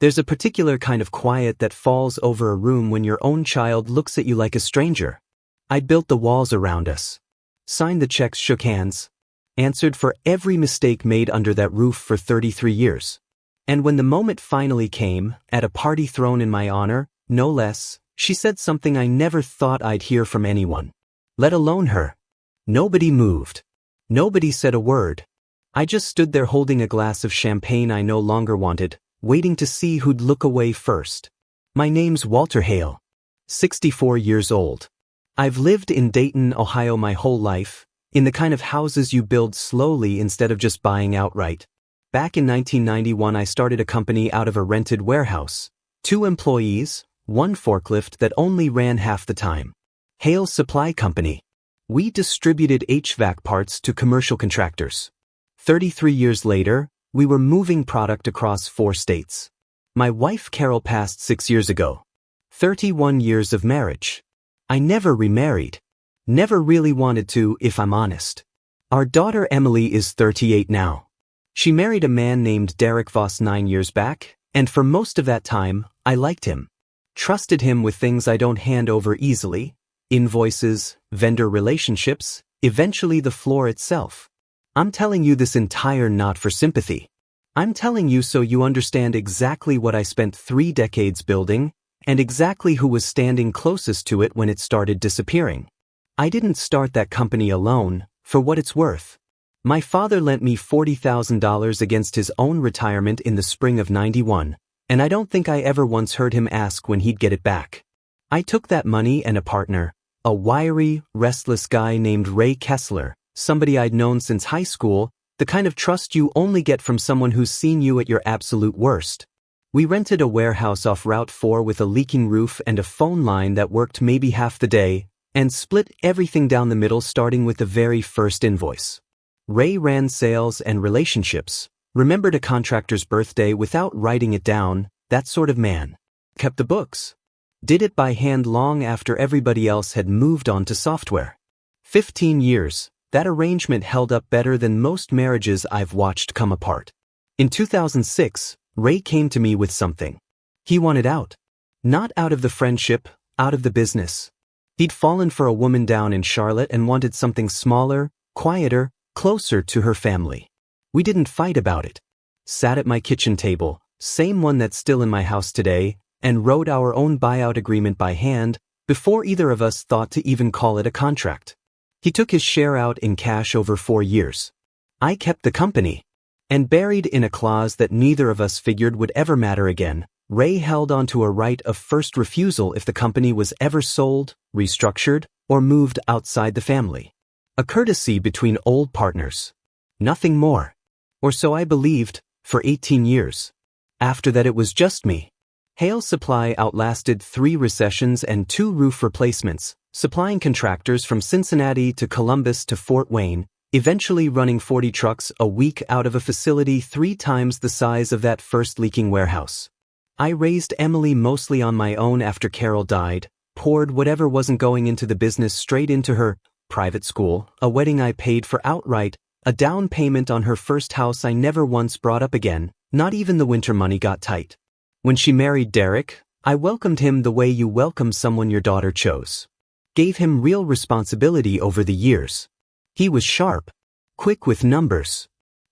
There's a particular kind of quiet that falls over a room when your own child looks at you like a stranger. I'd built the walls around us, signed the checks, shook hands, answered for every mistake made under that roof for 33 years. And when the moment finally came, at a party thrown in my honor, no less, she said something I never thought I'd hear from anyone, let alone her. Nobody moved. Nobody said a word. I just stood there holding a glass of champagne I no longer wanted, waiting to see who'd look away first. My name's Walter Hale, 64 years old. I've lived in Dayton, Ohio my whole life, in the kind of houses you build slowly instead of just buying outright. Back in 1991 I started a company out of a rented warehouse. 2 employees, 1 forklift that only ran half the time. Hale Supply Company. We distributed HVAC parts to commercial contractors. 33 years later, we were moving product across 4 states. My wife Carol passed 6 years ago. 31 years of marriage. I never remarried. Never really wanted to, if I'm honest. Our daughter Emily is 38 now. She married a man named Derek Voss 9 years back, and for most of that time, I liked him. Trusted him with things I don't hand over easily, invoices, vendor relationships, eventually the floor itself. I'm telling you this entire not for sympathy. I'm telling you so you understand exactly what I spent 3 decades building, and exactly who was standing closest to it when it started disappearing. I didn't start that company alone, for what it's worth. My father lent me $40,000 against his own retirement in the spring of '91, and I don't think I ever once heard him ask when he'd get it back. I took that money and a partner, a wiry, restless guy named Ray Kessler, somebody I'd known since high school, the kind of trust you only get from someone who's seen you at your absolute worst. We rented a warehouse off Route 4 with a leaking roof and a phone line that worked maybe half the day, and split everything down the middle starting with the very first invoice. Ray ran sales and relationships, remembered a contractor's birthday without writing it down, that sort of man. Kept the books. Did it by hand long after everybody else had moved on to software. 15 years, that arrangement held up better than most marriages I've watched come apart. In 2006, Ray came to me with something. He wanted out. Not out of the friendship, out of the business. He'd fallen for a woman down in Charlotte and wanted something smaller, quieter, closer to her family. We didn't fight about it. Sat at my kitchen table, same one that's still in my house today, and wrote our own buyout agreement by hand before either of us thought to even call it a contract. He took his share out in cash over 4 years. I kept the company. And buried in a clause that neither of us figured would ever matter again, Ray held onto a right of first refusal if the company was ever sold, restructured, or moved outside the family. A courtesy between old partners. Nothing more. Or so I believed, for 18 years. After that it was just me. Hale Supply outlasted 3 recessions and 2 roof replacements, supplying contractors from Cincinnati to Columbus to Fort Wayne, eventually running 40 trucks a week out of a facility 3 times the size of that first leaking warehouse. I raised Emily mostly on my own after Carol died, poured whatever wasn't going into the business straight into her private school, a wedding I paid for outright, a down payment on her first house I never once brought up again, not even the winter money got tight. When she married Derek, I welcomed him the way you welcome someone your daughter chose. Gave him real responsibility over the years. He was sharp, quick with numbers.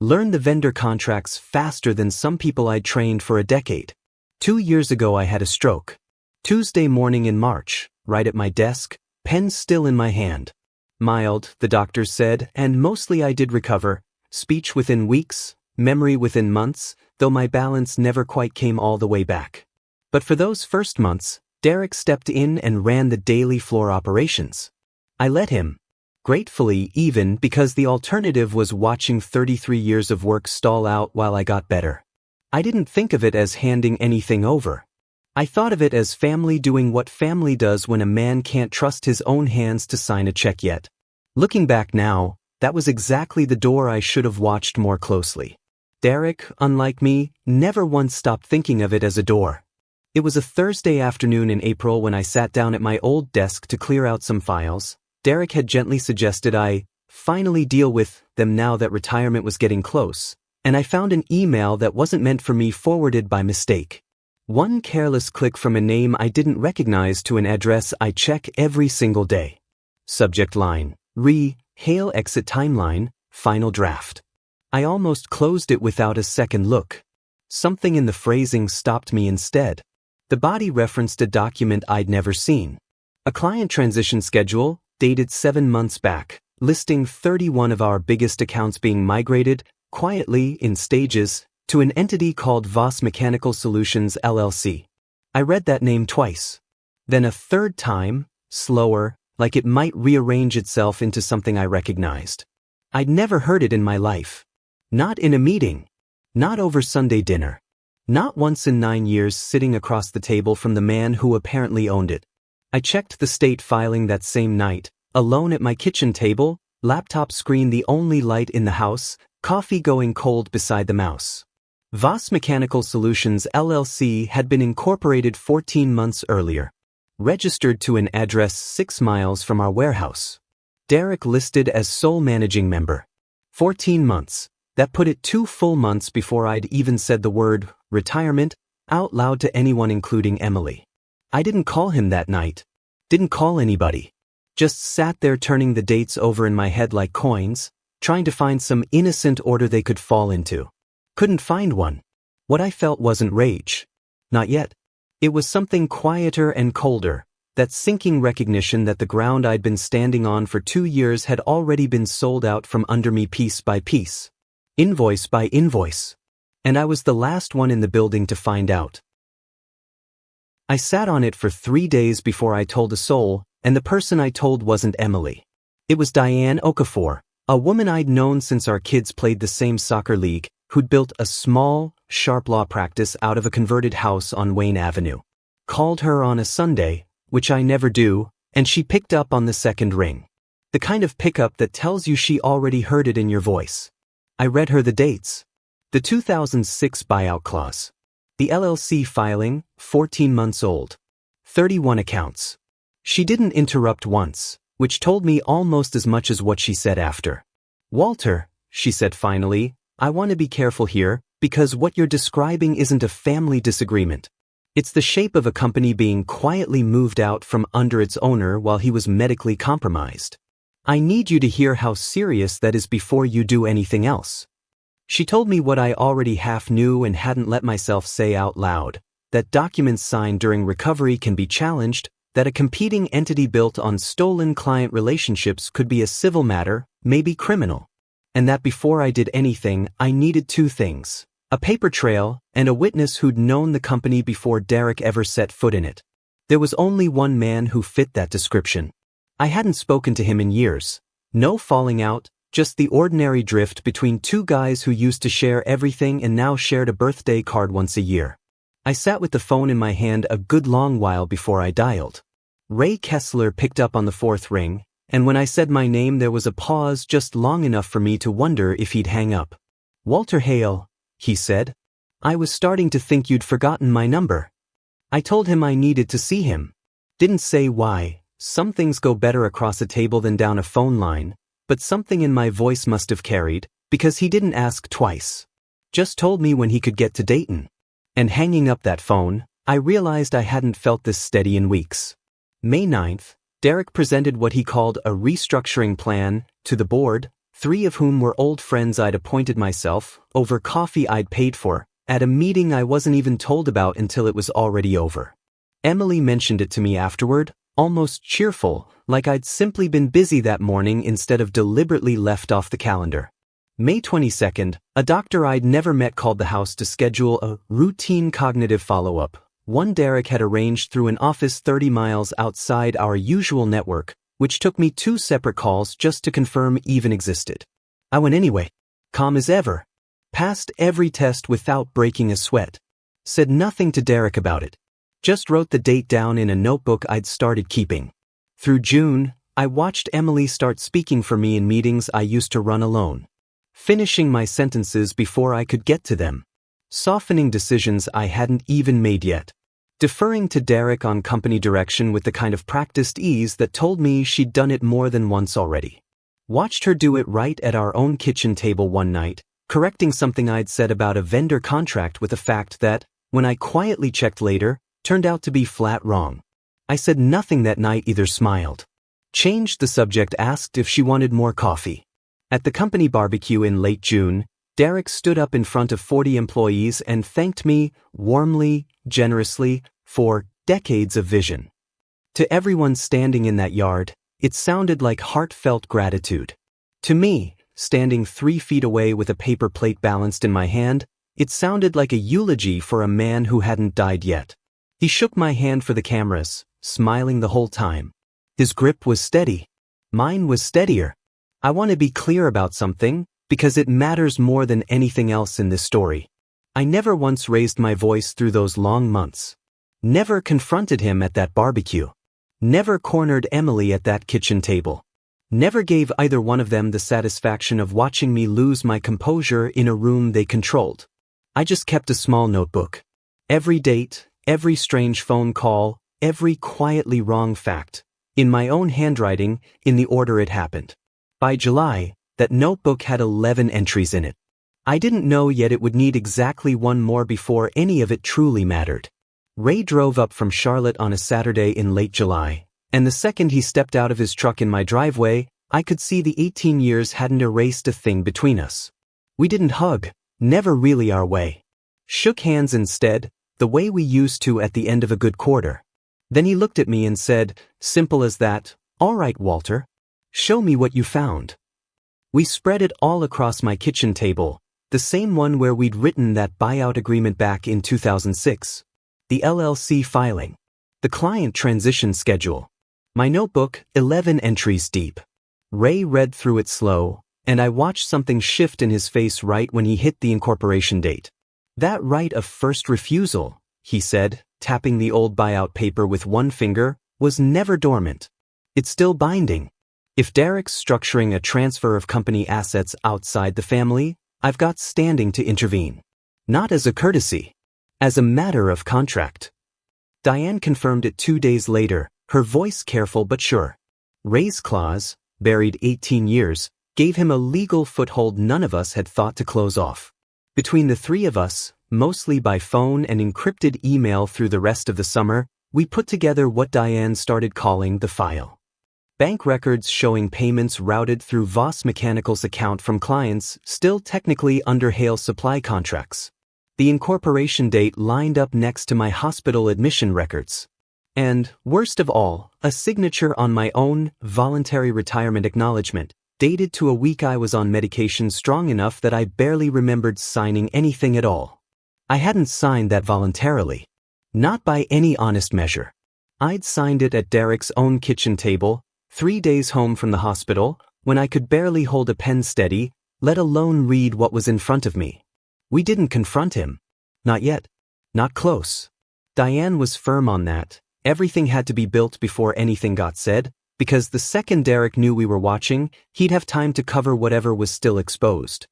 Learned the vendor contracts faster than some people I'd trained for a decade. 2 years ago I had a stroke. Tuesday morning in March, right at my desk, pen still in my hand. Mild, the doctors said, and mostly I did recover. Speech within weeks, memory within months, though my balance never quite came all the way back. But for those first months, Derek stepped in and ran the daily floor operations. I let him. Gratefully even because the alternative was watching 33 years of work stall out while I got better. I didn't think of it as handing anything over. I thought of it as family doing what family does when a man can't trust his own hands to sign a check yet. Looking back now, that was exactly the door I should have watched more closely. Derek, unlike me, never once stopped thinking of it as a door. It was a Thursday afternoon in April when I sat down at my old desk to clear out some files. Derek had gently suggested I finally deal with them now that retirement was getting close, and I found an email that wasn't meant for me forwarded by mistake. One careless click from a name I didn't recognize to an address I check every single day. Subject line: Hail exit timeline, final draft. I almost closed it without a second look. Something in the phrasing stopped me instead. The body referenced a document I'd never seen. A client transition schedule, dated 7 months back, listing 31 of our biggest accounts being migrated, quietly, in stages, to an entity called Voss Mechanical Solutions LLC. I read that name twice. Then a third time, slower, like it might rearrange itself into something I recognized. I'd never heard it in my life. Not in a meeting. Not over Sunday dinner. Not once in 9 years sitting across the table from the man who apparently owned it. I checked the state filing that same night, alone at my kitchen table, laptop screen the only light in the house, coffee going cold beside the mouse. Voss Mechanical Solutions LLC had been incorporated 14 months earlier. Registered to an address 6 miles from our warehouse. Derek listed as sole managing member. 14 months. That put it 2 full months before I'd even said the word retirement out loud to anyone, including Emily. I didn't call him that night. Didn't call anybody. Just sat there turning the dates over in my head like coins, trying to find some innocent order they could fall into. Couldn't find one. What I felt wasn't rage. Not yet. It was something quieter and colder, that sinking recognition that the ground I'd been standing on for 2 years had already been sold out from under me piece by piece. Invoice by invoice. And I was the last one in the building to find out. I sat on it for 3 days before I told a soul, and the person I told wasn't Emily. It was Diane Okafor, a woman I'd known since our kids played the same soccer league, who'd built a small, sharp law practice out of a converted house on Wayne Avenue. Called her on a Sunday, which I never do, and she picked up on the second ring. The kind of pickup that tells you she already heard it in your voice. I read her the dates. The 2006 buyout clause. The LLC filing, 14 months old. 31 accounts. She didn't interrupt once, which told me almost as much as what she said after. Walter, she said finally, I want to be careful here, because what you're describing isn't a family disagreement. It's the shape of a company being quietly moved out from under its owner while he was medically compromised. I need you to hear how serious that is before you do anything else. She told me what I already half knew and hadn't let myself say out loud, that documents signed during recovery can be challenged, that a competing entity built on stolen client relationships could be a civil matter, maybe criminal. And that before I did anything, I needed 2 things. A paper trail, and a witness who'd known the company before Derek ever set foot in it. There was only one man who fit that description. I hadn't spoken to him in years. No falling out, just the ordinary drift between 2 guys who used to share everything and now shared a birthday card once a year. I sat with the phone in my hand a good long while before I dialed. Ray Kessler picked up on the 4th ring, and when I said my name there was a pause just long enough for me to wonder if he'd hang up. Walter Hale, he said. I was starting to think you'd forgotten my number. I told him I needed to see him. Didn't say why. Some things go better across a table than down a phone line, but something in my voice must have carried, because he didn't ask twice. Just told me when he could get to Dayton. And hanging up that phone, I realized I hadn't felt this steady in weeks. May 9th, Derek presented what he called a restructuring plan to the board, 3 of whom were old friends I'd appointed myself, over coffee I'd paid for, at a meeting I wasn't even told about until it was already over. Emily mentioned it to me afterward, almost cheerful, like I'd simply been busy that morning instead of deliberately left off the calendar. May 22nd, a doctor I'd never met called the house to schedule a routine cognitive follow-up, one Derek had arranged through an office 30 miles outside our usual network, which took me 2 separate calls just to confirm even existed. I went anyway, calm as ever. Passed every test without breaking a sweat. Said nothing to Derek about it. Just wrote the date down in a notebook I'd started keeping. Through June, I watched Emily start speaking for me in meetings I used to run alone. Finishing my sentences before I could get to them. Softening decisions I hadn't even made yet. Deferring to Derek on company direction with the kind of practiced ease that told me she'd done it more than once already. Watched her do it right at our own kitchen table one night, correcting something I'd said about a vendor contract with the fact that, when I quietly checked later, turned out to be flat wrong. I said nothing that night, either smiled. Changed the subject, asked if she wanted more coffee. At the company barbecue in late June, Derek stood up in front of 40 employees and thanked me, warmly, generously, for decades of vision. To everyone standing in that yard, it sounded like heartfelt gratitude. To me, standing 3 feet away with a paper plate balanced in my hand, it sounded like a eulogy for a man who hadn't died yet. He shook my hand for the cameras, smiling the whole time. His grip was steady. Mine was steadier. I want to be clear about something, because it matters more than anything else in this story. I never once raised my voice through those long months. Never confronted him at that barbecue. Never cornered Emily at that kitchen table. Never gave either one of them the satisfaction of watching me lose my composure in a room they controlled. I just kept a small notebook. Every date, every strange phone call, every quietly wrong fact, in my own handwriting, in the order it happened. By July, that notebook had 11 entries in it. I didn't know yet it would need exactly one more before any of it truly mattered. Ray drove up from Charlotte on a Saturday in late July, and the second he stepped out of his truck in my driveway, I could see the 18 years hadn't erased a thing between us. We didn't hug, never really our way. Shook hands instead, the way we used to at the end of a good quarter. Then he looked at me and said, simple as that, "All right, Walter. Show me what you found." We spread it all across my kitchen table, the same one where we'd written that buyout agreement back in 2006. The LLC filing. The client transition schedule. My notebook, 11 entries deep. Ray read through it slow, and I watched something shift in his face right when he hit the incorporation date. "That right of first refusal," he said, tapping the old buyout paper with one finger, "was never dormant. It's still binding. If Derek's structuring a transfer of company assets outside the family, I've got standing to intervene. Not as a courtesy. As a matter of contract." Diane confirmed it 2 days later, her voice careful but sure. Ray's clause, buried 18 years, gave him a legal foothold none of us had thought to close off. Between the three of us, mostly by phone and encrypted email through the rest of the summer, we put together what Diane started calling the file. Bank records showing payments routed through Voss Mechanical's account from clients still technically under Hale supply contracts. The incorporation date lined up next to my hospital admission records. And, worst of all, a signature on my own voluntary retirement acknowledgement, dated to a week I was on medication strong enough that I barely remembered signing anything at all. I hadn't signed that voluntarily. Not by any honest measure. I'd signed it at Derek's own kitchen table, 3 days home from the hospital, when I could barely hold a pen steady, let alone read what was in front of me. We didn't confront him. Not yet. Not close. Diane was firm on that. Everything had to be built before anything got said, because the second Derek knew we were watching, he'd have time to cover whatever was still exposed.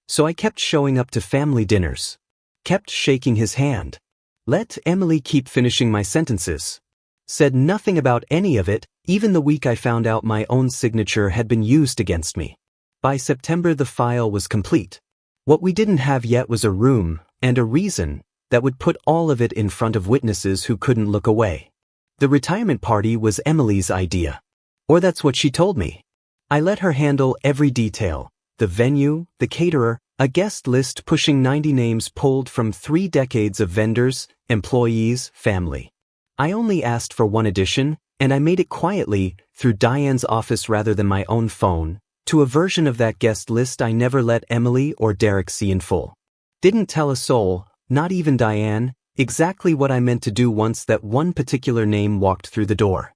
So I kept showing up to family dinners. Kept shaking his hand. Let Emily keep finishing my sentences. Said nothing about any of it, even the week I found out my own signature had been used against me. By September the file was complete. What we didn't have yet was a room, and a reason, that would put all of it in front of witnesses who couldn't look away. The retirement party was Emily's idea. Or that's what she told me. I let her handle every detail, the venue, the caterer, a guest list pushing 90 names pulled from 3 decades of vendors, employees, family. I only asked for one addition, and I made it quietly, through Diane's office rather than my own phone, to a version of that guest list I never let Emily or Derek see in full. Didn't tell a soul, not even Diane, exactly what I meant to do once that one particular name walked through the door.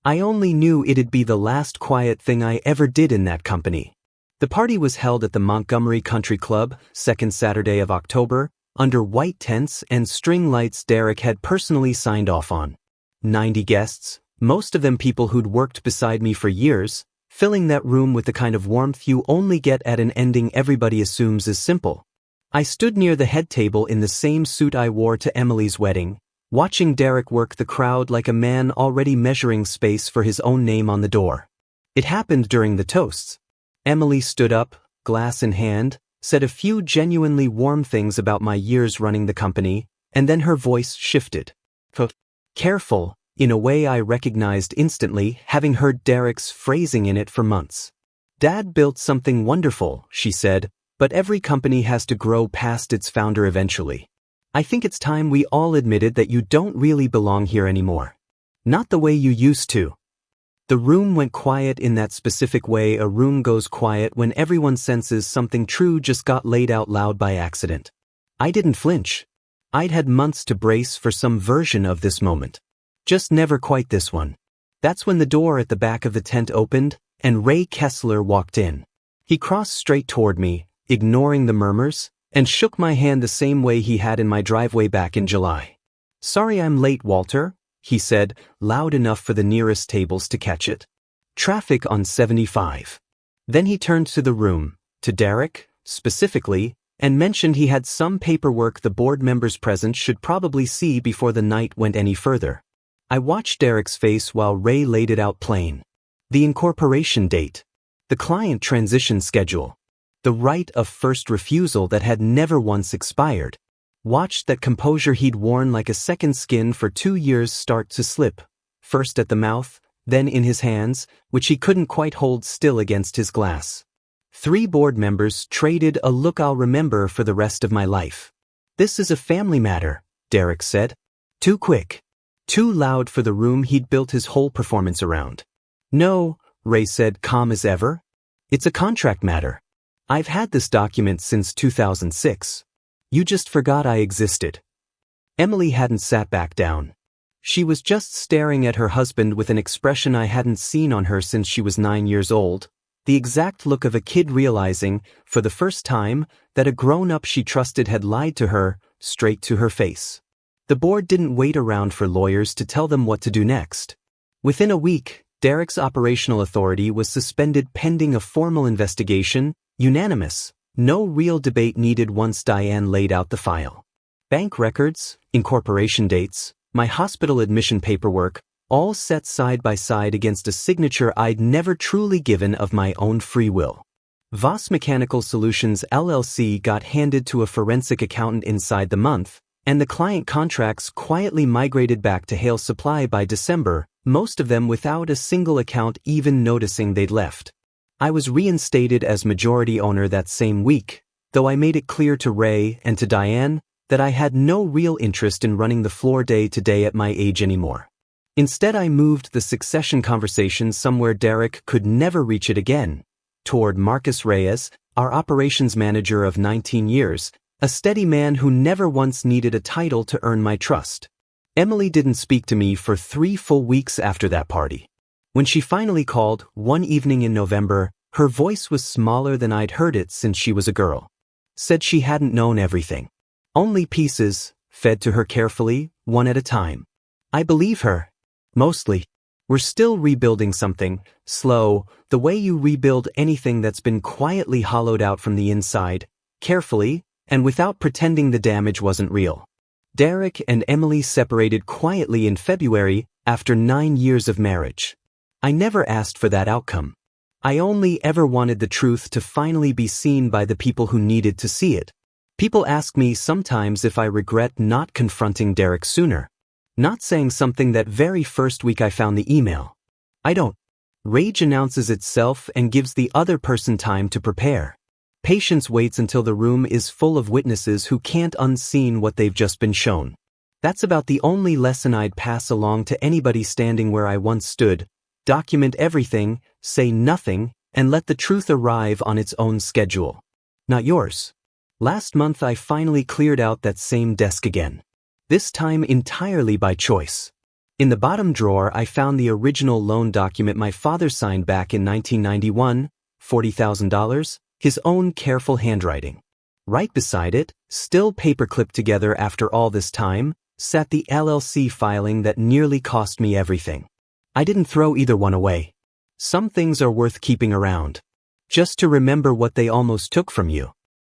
I only knew it'd be the last quiet thing I ever did in that company. The party was held at the Montgomery Country Club, second Saturday of October, under white tents and string lights Derek had personally signed off on. 90 guests, most of them people who'd worked beside me for years, filling that room with the kind of warmth you only get at an ending everybody assumes is simple. I stood near the head table in the same suit I wore to Emily's wedding, watching Derek work the crowd like a man already measuring space for his own name on the door. It happened during the toasts. Emily stood up, glass in hand, said a few genuinely warm things about my years running the company, And then her voice shifted. Careful, in a way I recognized instantly, having heard Derek's phrasing in it for months. Dad built something wonderful, she said, but every company has to grow past its founder eventually. I think it's time we all admitted that you don't really belong here anymore. Not the way you used to. The room went quiet in that specific way a room goes quiet when everyone senses something true just got laid out loud by accident. I didn't flinch. I'd had months to brace for some version of this moment. Just never quite this one. That's when the door at the back of the tent opened, and Ray Kessler walked in. He crossed straight toward me, ignoring the murmurs, and shook my hand the same way he had in my driveway back in July. "Sorry I'm late, Walter," he said, loud enough for the nearest tables to catch it. "Traffic on 75. Then he turned to the room, to Derek, specifically, and mentioned he had some paperwork the board members present should probably see before the night went any further. I watched Derek's face while Ray laid it out plain. The incorporation date. The client transition schedule. The right of first refusal that had never once expired. Watched that composure he'd worn like a second skin for 2 years start to slip, first at the mouth, then in his hands, which he couldn't quite hold still against his glass. 3 board members traded a look I'll remember for the rest of my life. "This is a family matter," Derek said. Too quick. Too loud for the room he'd built his whole performance around. "No," Ray said, calm as ever. "It's a contract matter. I've had this document since 2006. You just forgot I existed." Emily hadn't sat back down. She was just staring at her husband with an expression I hadn't seen on her since she was 9 years old, the exact look of a kid realizing, for the first time, that a grown-up she trusted had lied to her, straight to her face. The board didn't wait around for lawyers to tell them what to do next. Within a week, Derek's operational authority was suspended pending a formal investigation, unanimous, no real debate needed once Diane laid out the file. Bank records, incorporation dates, my hospital admission paperwork, all set side by side against a signature I'd never truly given of my own free will. Voss Mechanical Solutions LLC got handed to a forensic accountant inside the month, and the client contracts quietly migrated back to Hale Supply by December, most of them without a single account even noticing they'd left. I was reinstated as majority owner that same week, though I made it clear to Ray and to Diane that I had no real interest in running the floor day to day at my age anymore. Instead, I moved the succession conversation somewhere Derek could never reach it again, toward Marcus Reyes, our operations manager of 19 years, a steady man who never once needed a title to earn my trust. Emily didn't speak to me for 3 full weeks after that party. When she finally called, one evening in November, her voice was smaller than I'd heard it since she was a girl. Said she hadn't known everything. Only pieces, fed to her carefully, one at a time. I believe her. Mostly. We're still rebuilding something, slow, the way you rebuild anything that's been quietly hollowed out from the inside, carefully, and without pretending the damage wasn't real. Derek and Emily separated quietly in February after 9 years of marriage. I never asked for that outcome. I only ever wanted the truth to finally be seen by the people who needed to see it. People ask me sometimes if I regret not confronting Derek sooner. Not saying something that very first week I found the email. I don't. Rage announces itself and gives the other person time to prepare. Patience waits until the room is full of witnesses who can't unseen what they've just been shown. That's about the only lesson I'd pass along to anybody standing where I once stood. Document everything, say nothing, and let the truth arrive on its own schedule. Not yours. Last month I finally cleared out that same desk again. This time entirely by choice. In the bottom drawer I found the original loan document my father signed back in 1991, $40,000, his own careful handwriting. Right beside it, still paperclipped together after all this time, sat the LLC filing that nearly cost me everything. I didn't throw either one away. Some things are worth keeping around. Just to remember what they almost took from you.